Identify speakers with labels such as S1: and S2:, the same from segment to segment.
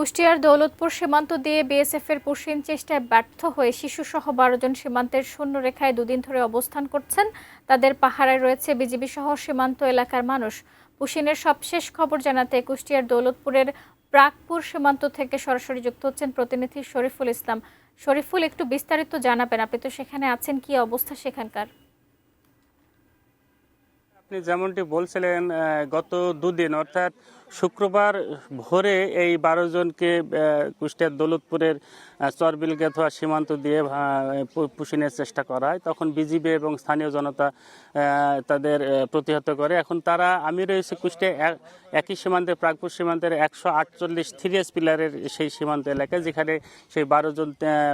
S1: কুষ্টিয়ার দৌলতপুর সীমান্ত দিয়ে বিএসএফের পুশিন চেষ্টায় ব্যর্থ হয়ে শিশুসহ ১২ জন সীমান্তের শূন্যরেখায় দুদিন ধরে অবস্থান করছেন। তাদের পাহারায় রয়েছে বিজিবি সহ সীমান্ত এলাকার মানুষ। পুশিনের সবশেষ খবর জানাতে কুষ্টিয়ার দৌলতপুরের প্রাকপুর সীমান্ত থেকে সরাসরি যুক্ত হচ্ছেন প্রতিনিধি শরীফুল ইসলাম। শরীফুল, একটু বিস্তারিত জানাবেন, আপনি তো সেখানে আছেন, কি অবস্থা সেখানকার?
S2: আপনি যেমনটি বলছিলেন, গত দুদিন অর্থাৎ শুক্রবার ভোরে এই ১২ জনকে কুষ্টিয়ার দৌলতপুরের চরবিলগেথোয়া সীমান্ত দিয়ে পুশিনের চেষ্টা করা হয়। তখন বিজিবি এবং স্থানীয় জনতা তাদের প্রতিহত করে। এখন তারা আমি রয়েছে কুষ্টিয়া একই সীমান্তে প্রাকপুর সীমান্তের ১৪৮ 3S পিলারের সেই সীমান্ত এলাকায়, যেখানে সেই ১২ জন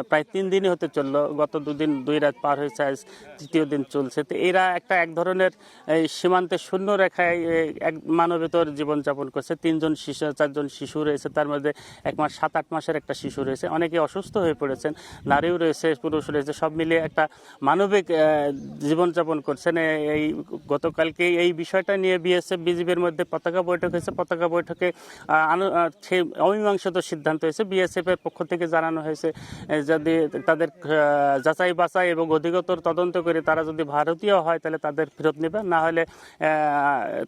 S2: প্রায় ৩ দিনই হতে চললো। গত দুদিন ২ রাত পার হয়েছে, আজ তৃতীয় দিন চলছে। তো এরা এক ধরনের এই সীমান্তের শূন্য রেখায় এক মানবেতর জীবনযাপন করছে। ৩ জন শিশু, ৪ জন শিশু রয়েছে, তার মধ্যে ১ মাস ৭-৮ মাসের একটা শিশু রয়েছে। অনেকে অসুস্থ হয়ে পড়েছেন, নারীও রয়েছে, পুরুষ রয়েছে, সব মিলিয়ে একটা মানবিক জীবনযাপন করছেন। এই গতকালকে এই বিষয়টা নিয়ে বিএসএফ বিজিবির মধ্যে পতাকা বৈঠক হয়েছে। পতাকা বৈঠকে সেই অমীমাংসিত সিদ্ধান্ত হয়েছে। বিএসএফ এর পক্ষ থেকে জানানো হয়েছে যদি তাদের যাচাই বাছাই এবং অধিকতর তদন্ত করে তারা যদি ভারতীয় হয় তাহলে তাদের ফেরত নেবে, না হলে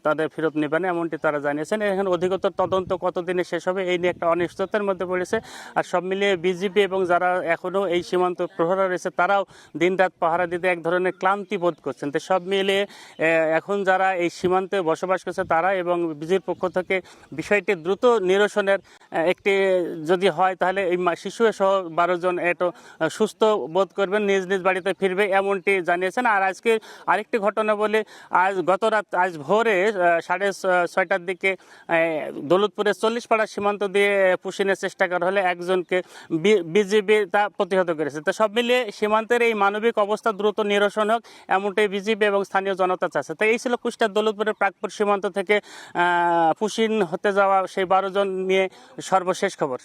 S2: তাদের ফেরত নেবে না, এমনটি তারা জানিয়েছেন। এখন অধিকতর তদন্ত কতদিনে শেষ হবে এই নিয়ে একটা অনিশ্চয়তার মধ্যে পড়েছে। আর সব মিলিয়ে বিজিবি এবং যারা এখনও এই সীমান্ত প্রহরা রয়েছে তারাও দিনরাত পাহারা দিতে এক ধরনের ক্লান্তি বোধ করছেন। তো সব মিলিয়ে এখন যারা এই সীমান্তে বসবাস করছে তারা এবং বিজিবির পক্ষ থেকে বিষয়টি দ্রুত নিরসনের একটি যদি হয় তাহলে এই শিশু সহ ১২ জন এত সুস্থ বোধ করবেন, নিজ নিজ বাড়িতে ফিরবে, এমনটি জানিয়েছেন। আর আজকে আরেকটি ঘটনা বলে, আজ ভোরে 6:30টার দিকে দৌলতপুরের ৪০ পাড়া সীমান্ত দিয়ে পুশিনের চেষ্টা করা হলে একজনকে বিজিবি তা প্রতিহত করেছে। তো সব মিলিয়ে সীমান্তের এই মানবিক অবস্থা দ্রুত নিরসন হোক, এমনটাই বিজিবি এবং স্থানীয় জনতা চাচ্ছে। তো এই ছিল কুষ্টিয়ার দৌলতপুরের প্রাকপুর সীমান্ত থেকে পুশিন হতে যাওয়া সেই ১২ জন নিয়ে সর্বশেষ খবর।